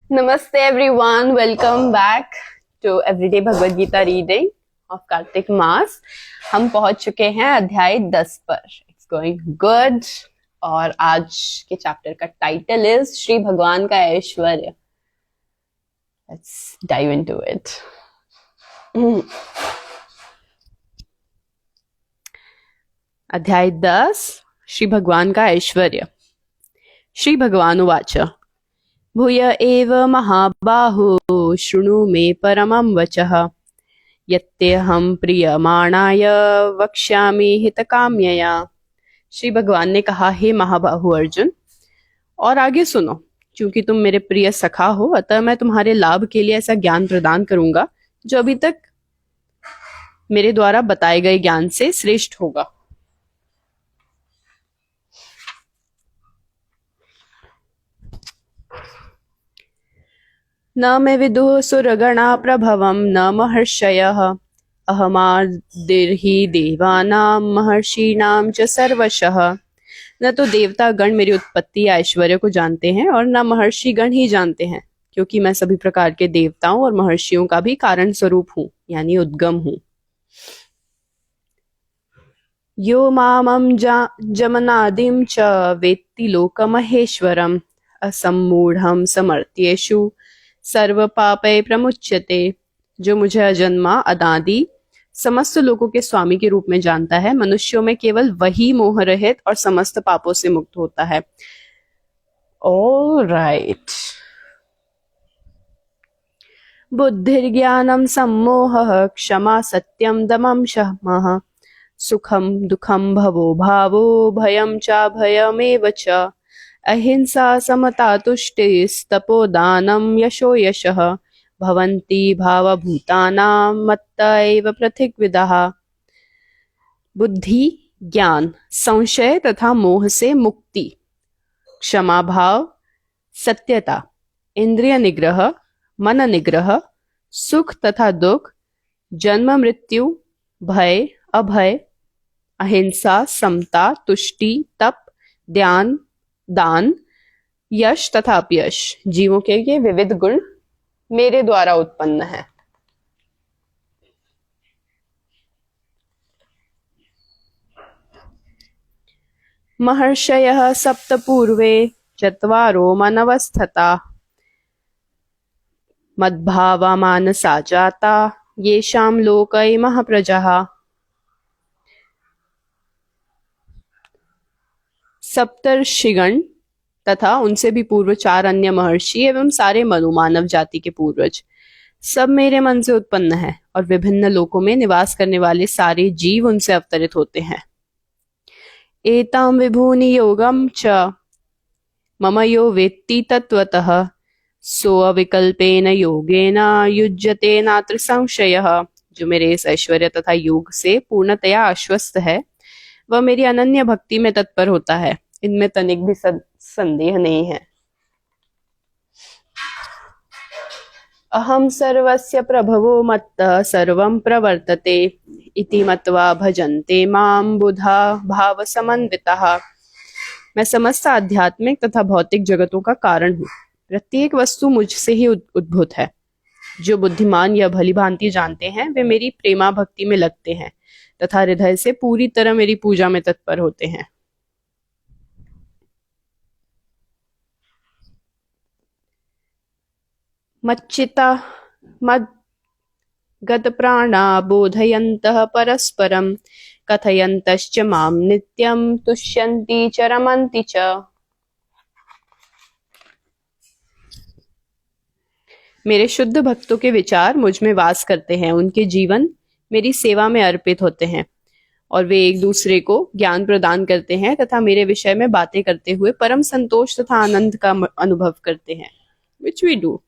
Namaste everyone, welcome back to Everyday Bhagavad Gita reading of Kartik Maas. हम पहुंच चुके हैं अध्याय 10 पर. It's going good. और आज के चैप्टर का टाइटल इज श्री भगवान का ऐश्वर्य. Let's dive into it. अध्याय 10 श्री भगवान का ऐश्वर्य. श्री भगवान उवाच भूय एव महाबाहो शृणु मे परमं वचः यत्यहं प्रियमाणाय वक्ष्यामि हितकाम्यया. श्री भगवान ने कहा, हे महाबाहु अर्जुन, और आगे सुनो. क्योंकि तुम मेरे प्रिय सखा हो, अतः मैं तुम्हारे लाभ के लिए ऐसा ज्ञान प्रदान करूंगा जो अभी तक मेरे द्वारा बताए गए ज्ञान से श्रेष्ठ होगा. न मे विदुः सुरगणा प्रभवं न महर्षयः अहमादिर्हि देवानां महर्षीणां च सर्वशः. न तो देवता गण मेरी उत्पत्ति या ऐश्वर्य को जानते हैं और न महर्षि गण ही जानते हैं, क्योंकि मैं सभी प्रकार के देवताओं और महर्षियों का भी कारण स्वरूप हूँ, यानी उद्गम हूँ. यो मामं जमनादिं च वेत्ति लोकमहेश्वरम् असम्मूढ़ं समर्थ्येषु सर्व पापे प्रमुच्यते. जो मुझे अजन्मा अनादि समस्त लोगों के स्वामी के रूप में जानता है, मनुष्यों में केवल वही मोह रहित और समस्त पापों से मुक्त होता है. ऑलराइट. बुद्धिर्ज्ञानम सम्मोहः क्षमा सत्यम दमम शमः सुखम दुखम भवो भावो भयम च भयमेव च अहिंसा समता तुष्टिस्तपोदानं यशो यशः भवन्ति भावभूतानां मत्त एव पृथग्विदः. बुद्धि, ज्ञान, संशय तथा मोह से मुक्ति, क्षमा भाव, सत्यता, इंद्रिय निग्रह, मन निग्रह, सुख तथा दुख, जन्म मृत्यु, भय अभय, अहिंसा, समता, तुष्टि, तप, ध्यान, दान, यश तथा अपयश, जीवों के ये विविध गुण मेरे द्वारा उत्पन्न है. महर्षयः सप्त पूर्वे चत्वारो मनवस्थिता मद्भावा मानसा जाता येषां लोक इमः प्रजाः. सप्तर्षिगण तथा उनसे भी पूर्व 4 अन्य महर्षि एवं सारे मनु मानव जाति के पूर्वज सब मेरे मन से उत्पन्न है और विभिन्न लोकों में निवास करने वाले सारे जीव उनसे अवतरित होते हैं. एतां विभूनि योगम च मम यो वेत्ति तत्वतः सो अविकल्पेन योगेन युज्यते नात्र संशयः. जो मेरे इस ऐश्वर्य तथा योग से पूर्णतया आश्वस्त है, वह मेरी अनन्य भक्ति में तत्पर होता है, इनमें तनिक भी संदेह नहीं है. अहम सर्वस्य प्रभवो मत्तः सर्वं प्रवर्तते इति मत्वा भजन्ते मां बुधा भाव समन्वितः. मैं समस्त आध्यात्मिक तथा भौतिक जगतों का कारण हूँ. प्रत्येक वस्तु मुझसे ही उद्भूत है. जो बुद्धिमान यह भली भांति जानते हैं, वे मेरी प्रेमा भक्ति में लगते हैं तथा हृदय से पूरी तरह मेरी पूजा में तत्पर होते हैं. मच्चिता मद्गत प्राणा बोधयन्तः परस्परं कथयन्तश्च मां नित्यं तुष्यन्ति च रमन्ति च. मेरे शुद्ध भक्तों के विचार मुझ में वास करते हैं. उनके जीवन मेरी सेवा में अर्पित होते हैं और वे एक दूसरे को ज्ञान प्रदान करते हैं तथा मेरे विषय में बातें करते हुए परम संतोष तथा आनंद का अनुभव करते हैं. Which we do.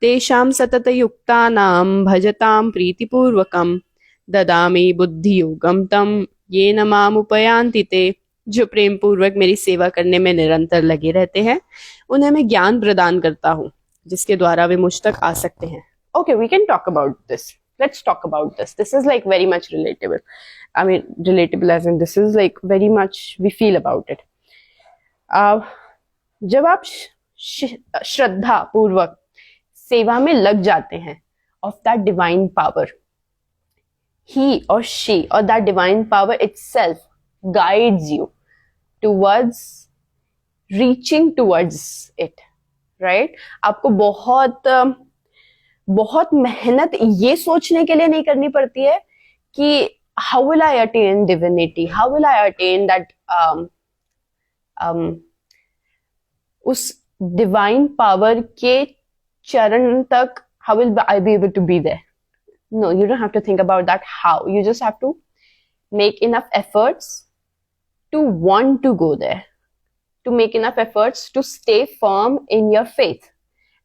तेषां सतत युक्तानां भजतां प्रीतिपूर्वकं ददामि बुद्धि योगम तम येन माम उपयान्ति ते. जो प्रेम पूर्वक मेरी सेवा करने में निरंतर लगे रहते हैं, उन्हें मैं ज्ञान प्रदान करता हूँ जिसके द्वारा वे मुझ तक आ सकते हैं. Okay, we can talk about this. Let's talk about this. This is like very much relatable. I mean, relatable as in this is like very much we feel about it. जब आप श्रद्धा पूर्वक सेवा में लग जाते हैं of that divine power, he or she or that divine power itself guides you towards reaching towards it, right? आपको बहुत मेहनत ये सोचने के लिए नहीं करनी पड़ती है कि how will I attain divinity, how will I attain that उस divine power के चरण तक, how will I be able to be there? No, you don't have to think about that how. You just have to make enough efforts to want to go there, to make enough efforts to stay firm in your faith.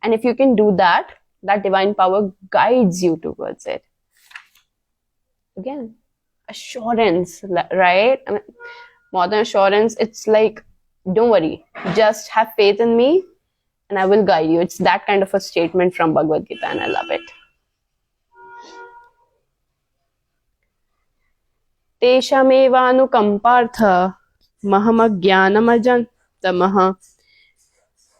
And if you can do that, that divine power guides you towards it. Again, assurance, right? I mean, more than assurance, it's like, don't worry, just have faith in me and I will guide you. It's that kind of a statement from Bhagavad Gita and I love it. तेषामेवानुकम्पार्थ महमज्ञानमजन्तमः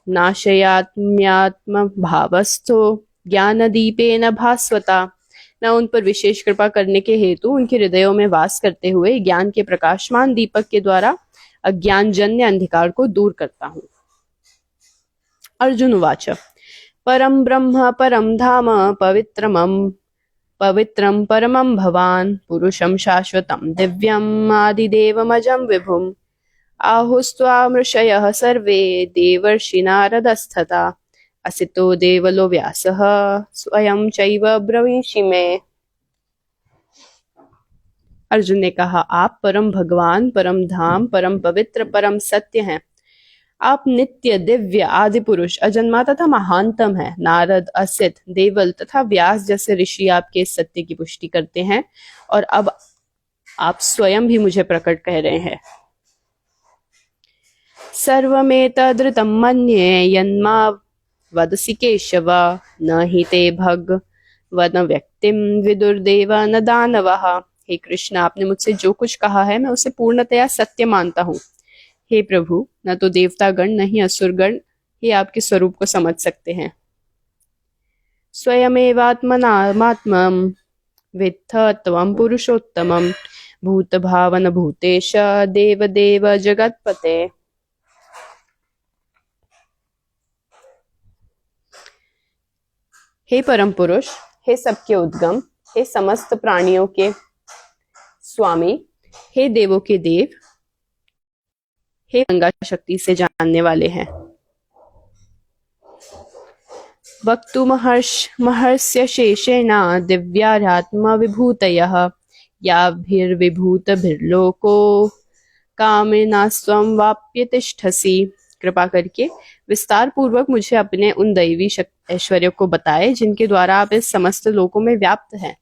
नाशयात्म्यात्मभावस्थो ज्ञानदीपेन भास्वता। मैं उन पर विशेष कृपा करने के हेतु उनके हृदयों में वास करते हुए ज्ञान के प्रकाशमान दीपक के द्वारा अज्ञानजन्य अंधकार को दूर करता हूँ। अर्जुन उवाच परम ब्रह्म परम धाम पवित्रम परमं भवान् पुरुषं शाश्वतं दिव्यम् आदिदेवमजं विभुम् आहुस्त्वामृषयः सर्वे देवर्षि नारदस्तथा असितो देवलो व्यासः स्वयं चैव ब्रवीषि मे। अर्जुन ने कहा, आप परम भगवान, परम धाम, परम पवित्र, परम सत्य हैं। आप नित्य, दिव्य, आदि पुरुष, अजन्मा तथा महानतम है। नारद, असित, देवल तथा व्यास जैसे ऋषि आपके सत्य की पुष्टि करते हैं और अब आप स्वयं भी मुझे प्रकट कह रहे हैं। सर्वमेतदृतं मन्ये यन्मा वदसि केशव न हि ते भगवन् व्यक्तिं विदुर्देव न दानवः। हे कृष्ण, आपने मुझसे जो कुछ कहा है मैं उसे पूर्णतया सत्य मानता हूँ। हे प्रभु, न तो देवतागण न ही असुरगण ही आपके स्वरूप को समझ सकते हैं। स्वयमेवात्मनात्मं वित्थ त्वं पुरुषोत्तमं भूतभावन भूतेश देवदेव जगत्पते। हे परम पुरुष, हे सबके उद्गम, हे समस्त प्राणियों के स्वामी, हे देवों के देव, हे गंगा शक्ति से जानने वाले हैं। वक्तु महर्ष्य शेषेण दिव्याध्यात्म विभूतयः याभिर्विभूतभिर्लोको कामिनास्त्वं वाप्य तिष्ठसि। कृपा करके विस्तार पूर्वक मुझे अपने उन दैवी ऐश्वर्य को बताए जिनके द्वारा आप इस समस्त लोकों में व्याप्त हैं।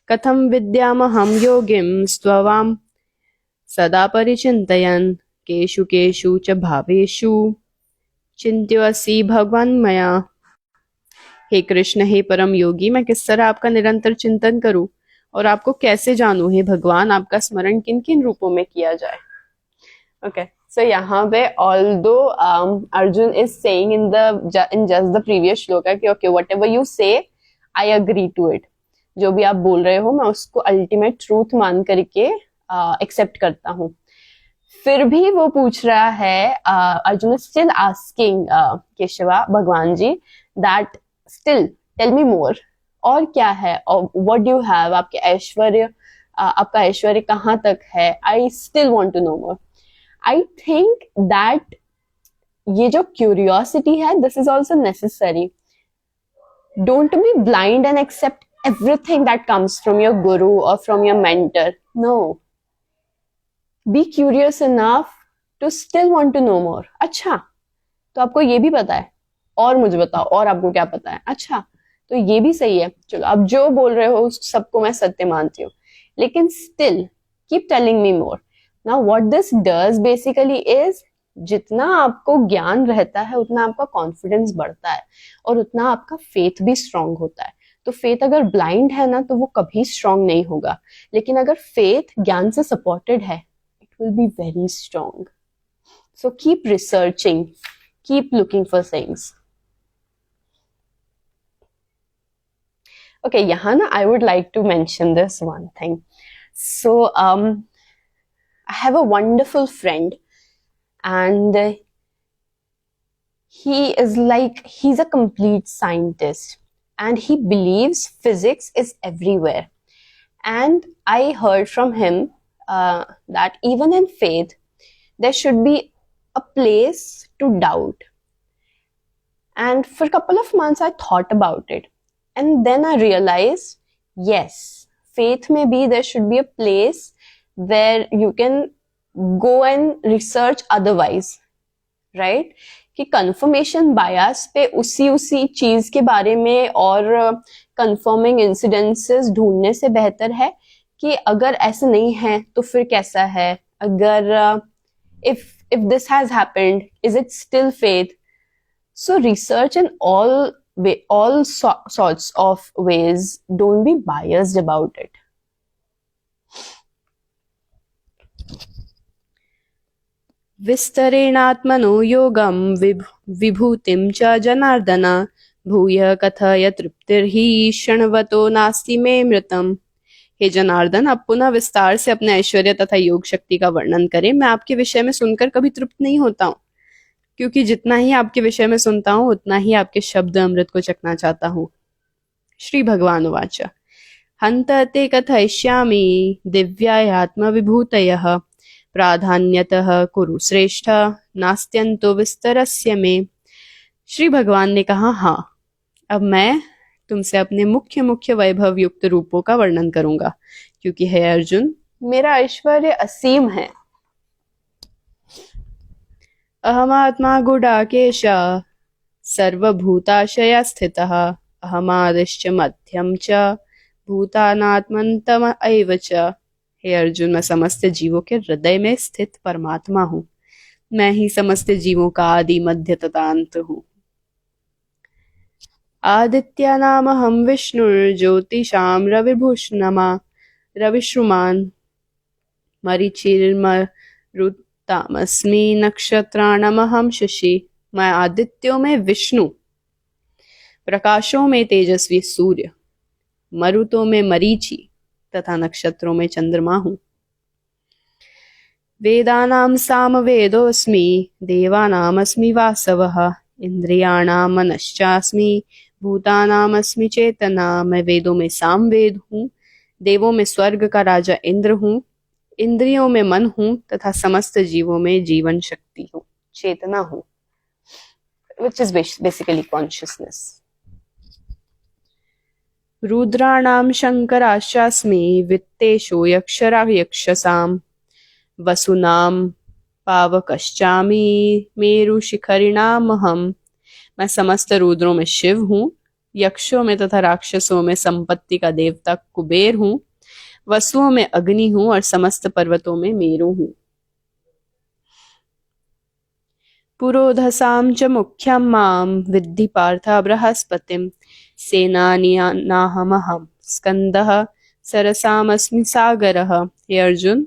कथम विद्यामहं योगिं स्ववाम सदा परिचिन्तयन् केषु केषु च भावेषु चिन्त्योऽसि भगवान् मया। हे कृष्ण, हे परम योगी, मैं किस तरह आपका निरंतर चिंतन करूं और आपको कैसे जानूं। हे भगवान, आपका स्मरण किन किन रूपों में किया जाए। ओके, सो यहाँ पे although Arjun is saying in just the previous shloka कि ओके व्हाटएवर यू से आई एग्री टू इट। जो भी आप बोल रहे हो मैं उसको अल्टीमेट ट्रूथ मान करके एक्सेप्ट करता हूँ। फिर भी वो पूछ रहा है, अर्जुन इज स्टिल आस्किंग केशवा भगवान जी दैट स्टिल टेल मी मोर, और क्या है, व्हाट डू यू हैव, आपके ऐश्वर्य, आपका ऐश्वर्य कहाँ तक है। I still want to know more. I think that ये जो क्यूरियोसिटी है this is also necessary. Don't be blind and accept everything that comes from your guru or from your mentor. No. Be curious enough to still want to know more. अच्छा, तो आपको ये भी पता है, और मुझे बताओ और आपको क्या पता है। अच्छा, तो ये भी सही है, चलो आप जो बोल रहे हो उस सबको मैं सत्य मानती हूँ, लेकिन still keep telling me more. Now what this does basically is जितना आपको ज्ञान रहता है उतना आपका कॉन्फिडेंस बढ़ता है और उतना आपका फेथ भी स्ट्रांग होता है। तो फेथ अगर ब्लाइंड है ना तो वो कभी स्ट्रांग नहीं होगा, लेकिन अगर फेथ ज्ञान से सपोर्टेड है it will be very strong. So keep researching, keep looking for things. Okay, यहाँ ना I would like to mention this one thing. So I have a wonderful friend, and he's a complete scientist, and he believes physics is everywhere. And I heard from him that even in faith, there should be a place to doubt. And for a couple of months, I thought about it. And then I realized, yes, faith may be there should be a place where you can go and research otherwise, right? कि confirmation bias पे उसी चीज के बारे में और confirming incidences ढूंढने से बेहतर है कि अगर ऐसा नहीं है तो फिर कैसा है, अगर if this has happened, is it still faith? So research in all sorts of ways. Don't be biased about it. विस्तरेणात्मनो योगं विभूतिं च जनार्दन भूय कथय तृप्तिर्हि क्षणवतो नास्ति मे मृतम. हे जनार्दन, आप पुनः विस्तार से अपने ऐश्वर्य तथा योग शक्ति का वर्णन करें. मैं आपके विषय में सुनकर कभी तृप्त नहीं होता हूँ, क्योंकि जितना ही आपके विषय में सुनता हूँ उतना ही आपके शब्द अमृत को चखना चाहता हूँ. श्री भगवान उवाच हन्त ते कथयिष्यामि दिव्यात्मविभूतयः प्राधान्यतः कुरु श्रेष्ठ नास्त्यन्तो विस्तरस्य में. श्री भगवान ने कहा, हाँ, अब मैं तुमसे अपने मुख्य वैभव युक्त रूपों का वर्णन करूंगा, क्योंकि हे अर्जुन, मेरा ऐश्वर्य असीम है. अहमात्मा गुडाकेश सर्वभूताशय स्थितः अहमादिश्च मध्यम च भूतानात्मन्तम एव च. हे अर्जुन, मैं समस्त जीवों के हृदय में स्थित परमात्मा हूँ. मैं ही समस्त जीवों का आदि मध्य तथा अंत हूँ. आदित्यानामहं विष्णुर्ज्योतिषां रविश्रुमान् मरीचिर्मरुतामस्मि नक्षत्राणामहं शशि. मैं आदित्यों में विष्णु, प्रकाशों में तेजस्वी सूर्य, मरुतों में मरीचि तथा नक्षत्रों में चंद्रमा हूँ. वेदानां सामवेदोऽस्मि देवानामस्मि वासवः इंद्रियाणां मनश्चास्मि भूतानामस्मि चेतना. मैं वेदों में सामवेद हूँ, देवों में स्वर्ग का राजा इंद्र हूँ, इंद्रियों में मन हूँ तथा समस्त जीवों में जीवन शक्ति हूँ, चेतना हूँ, which is basically consciousness. रुद्राणां शंकराश्चास्मि वित्तेषु यक्षसां वसुनां पावकश्चामि मेरुशिखरिणामहम्. मैं समस्त रुद्रों में शिव हूँ, यक्षों में तथा राक्षसों में संपत्ति का देवता कुबेर हूँ, वसुओं में अग्नि हूँ और समस्त पर्वतों में मेरु हूँ. पुरोधसां च मुख्यं मां विद्धि पार्थ बृहस्पतिं सेनानीनाहमहं स्कंदः सरसामस्मि सागरः. हे अर्जुन,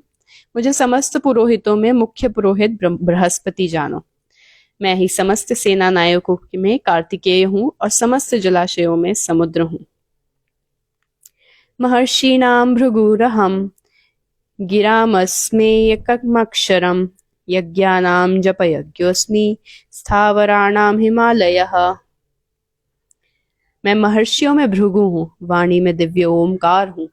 मुझे समस्त पुरोहितों में मुख्य पुरोहित बृहस्पति जानो. मैं ही समस्त सेना नायकों में कार्तिकेय हूँ और समस्त जलाशयों में समुद्र हूँ. महर्षीणां भृगुरहं गिरामस्मेयकमक्षरं यज्ञानां जपयज्ञोऽस्मि स्थावराणां हिमालयः. मैं महर्षियों में भृगु हूँ, वाणी में दिव्य ओमकार हूँ,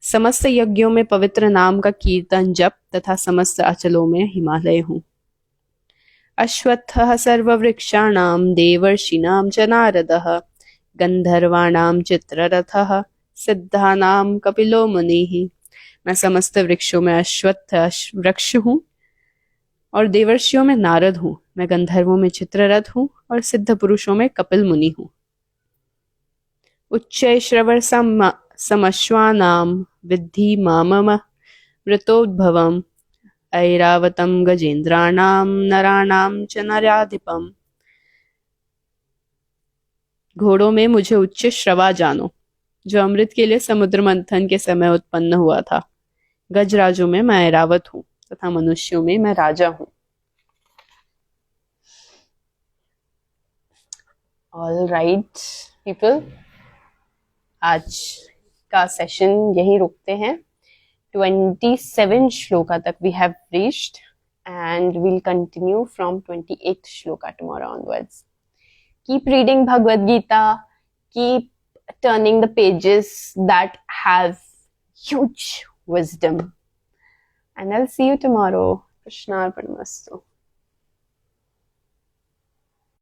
समस्त यज्ञों में पवित्र नाम का कीर्तन जप तथा समस्त अचलों में हिमालय हूँ. अश्वत्थः सर्ववृक्षाणां देवर्षीणां च नारदः गंधर्वाणां चित्ररथः सिद्धानां कपिलो मुनिः. मैं समस्त वृक्षों में अश्वत्थ वृक्ष हूँ और देवर्षियों में नारद हूँ. मैं गंधर्वों में चित्ररथ हूँ और सिद्ध पुरुषों में कपिल मुनि हूँ. उच्चैश्रवर समश्वानां विद्धि मामम मृतोद्भवम् ऐरावतं गजेन्द्राणां नराणां च नराधिपम्. घोड़ों में मुझे उच्च श्रवा जानो, जो अमृत के लिए समुद्र मंथन के समय उत्पन्न हुआ था. गजराजों में मैं ऐरावत हूँ तथा मनुष्यों में मैं राजा हूँ. ऑल राइट पीपल, आज का सेशन यही रोकते हैं. 27 shloka tak we have reached, and we'll continue from 28th shloka tomorrow onwards. Keep reading Bhagavad Gita, keep turning the pages that have huge wisdom, and I'll see you tomorrow. Krishna Arpanamastu.